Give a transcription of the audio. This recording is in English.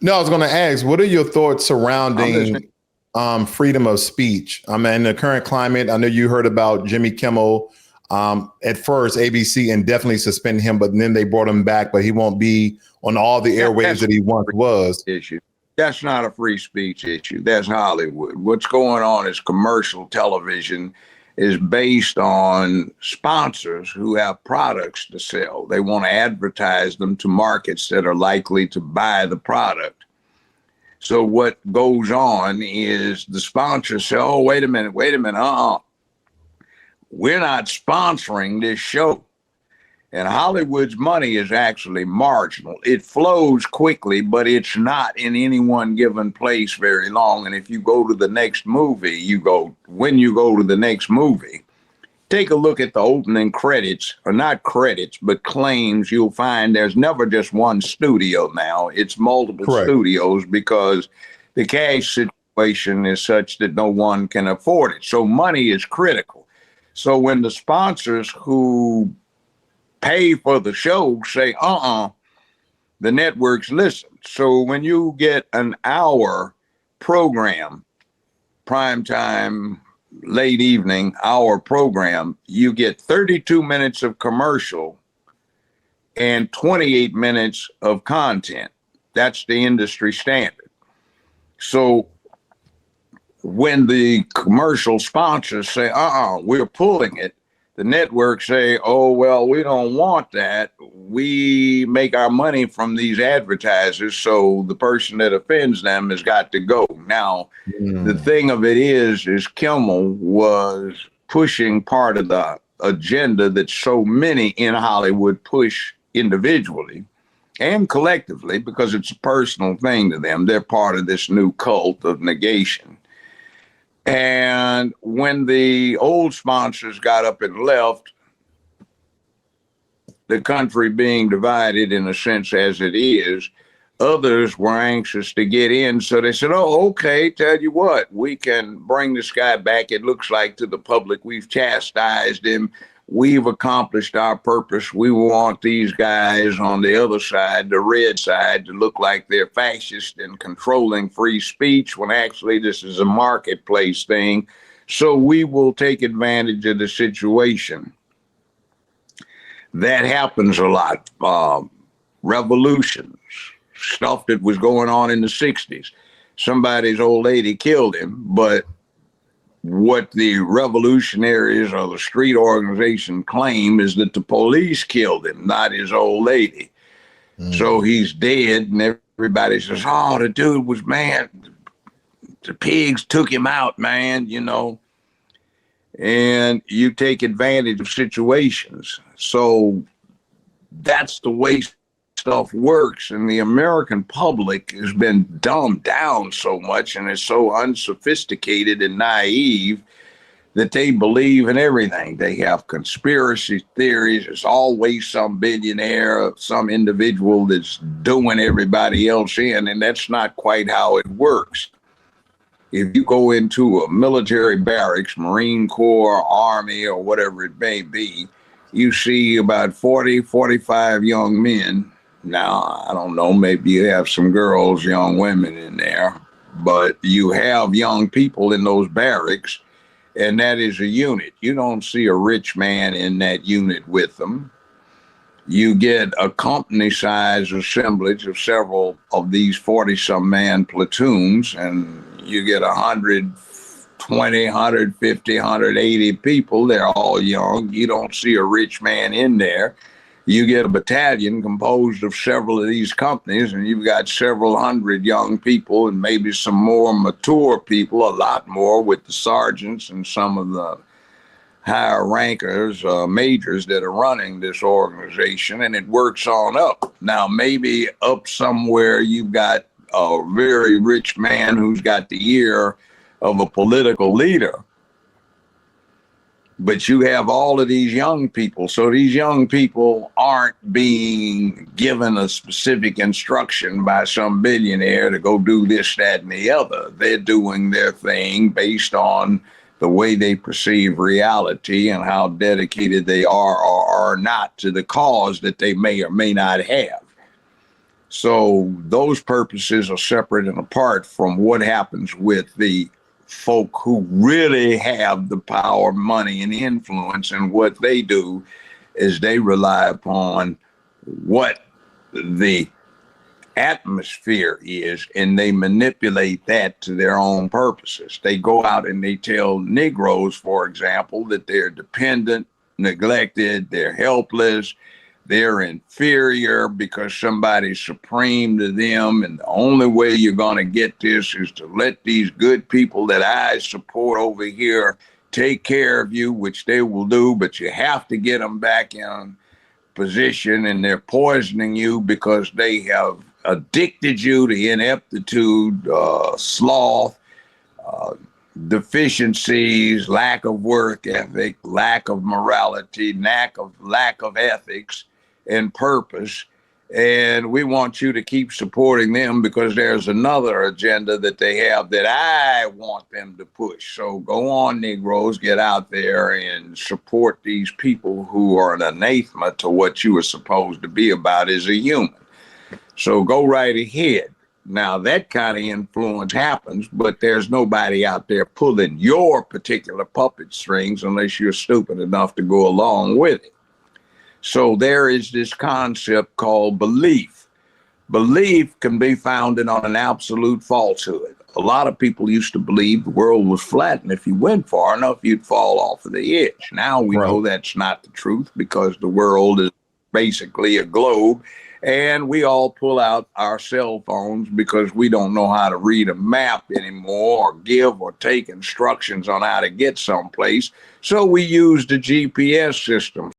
No, I was going to ask, what are your thoughts I'm listening. surrounding freedom of speech? I mean, in the current climate, I know you heard about Jimmy Kimmel. At first, ABC indefinitely suspended him, but then they brought him back, but he won't be on all the airwaves That's that he once was. a issue. That's not a free speech issue. That's Hollywood. What's going on is commercial television is based on sponsors who have products to sell. They want to advertise them to markets that are likely to buy the product. So what goes on is the sponsors say, oh, wait a minute. We're not sponsoring this show. And Hollywood's money is actually marginal. It flows quickly, but it's not in any one given place very long. And if you go to the next movie, when you go to the next movie, take a look at the opening credits, or not credits, but claims. You'll find there's never just one studio now. It's multiple Correct. studios because the cash situation is such that no one can afford it. So money is critical. So when the sponsors who pay for the show say, the networks listen. So when you get an hour program, prime time, late evening hour program, you get 32 minutes of commercial and 28 minutes of content. That's the industry standard. So when the commercial sponsors say, we're pulling it, the networks say, oh, well, we don't want that. We make our money from these advertisers, so the person that offends them has got to go. Now, the thing of it is Kimmel was pushing part of the agenda that so many in Hollywood push individually and collectively because it's a personal thing to them. They're part of this new cult of negation. And when the old sponsors got up and left, the country being divided in a sense as it is, others were anxious to get in. So they said, oh, okay, tell you what, we can bring this guy back. It looks like to the public, we've chastised him. We've accomplished our purpose. We want these guys on the other side, the red side, to look like they're fascist and controlling free speech when actually this is a marketplace thing. So we will take advantage of the situation. That happens a lot. Revolutions, stuff that was going on in the 60s. Somebody's old lady killed him, but what the revolutionaries or the street organization claim is that the police killed him, not his old lady. So he's dead, and everybody says, oh, the dude was mad. The pigs took him out, man, and you take advantage of situations. So that's the way stuff works, and the American public has been dumbed down so much and is so unsophisticated and naive that they believe in everything. They have conspiracy theories. There's always some billionaire, some individual that's doing everybody else in, and that's not quite how it works. If you go into a military barracks, Marine Corps, Army, or whatever it may be, you see about 40, 45 young men. Now, I don't know, maybe you have some girls, young women in there, but you have young people in those barracks, and that is a unit. You don't see a rich man in that unit with them. You get a company-sized assemblage of several of these 40-some man platoons, and you get 120, 150, 180 people. They're all young. You don't see a rich man in there. You get a battalion composed of several of these companies, and you've got several hundred young people and maybe some more mature people, a lot more with the sergeants and some of the higher rankers, majors that are running this organization, and it works on up. Now, maybe up somewhere you've got a very rich man who's got the ear of a political leader. But you have all of these young people. So these young people aren't being given a specific instruction by some billionaire to go do this, that, and the other. They're doing their thing based on the way they perceive reality and how dedicated they are or are not to the cause that they may or may not have. So those purposes are separate and apart from what happens with the folk who really have the power, money, and influence. And what they do is they rely upon what the atmosphere is, and they manipulate that to their own purposes. They go out and they tell Negroes, for example, that they're dependent, neglected, they're helpless, they're inferior because somebody's supreme to them. And the only way you're going to get this is to let these good people that I support over here take care of you, which they will do, but you have to get them back in position, and they're poisoning you because they have addicted you to ineptitude, sloth, deficiencies, lack of work ethic, lack of morality, lack of ethics and purpose. And we want you to keep supporting them because there's another agenda that they have that I want them to push. So go on, Negroes, get out there and support these people who are an anathema to what you are supposed to be about as a human. So go right ahead. Now, that kind of influence happens, but there's nobody out there pulling your particular puppet strings unless you're stupid enough to go along with it. So there is this concept called belief. Belief can be founded on an absolute falsehood. A lot of people used to believe the world was flat, and if you went far enough, you'd fall off of the edge. Now we know that's not the truth because the world is basically a globe, and we all pull out our cell phones because we don't know how to read a map anymore or give or take instructions on how to get someplace. So we use the GPS system.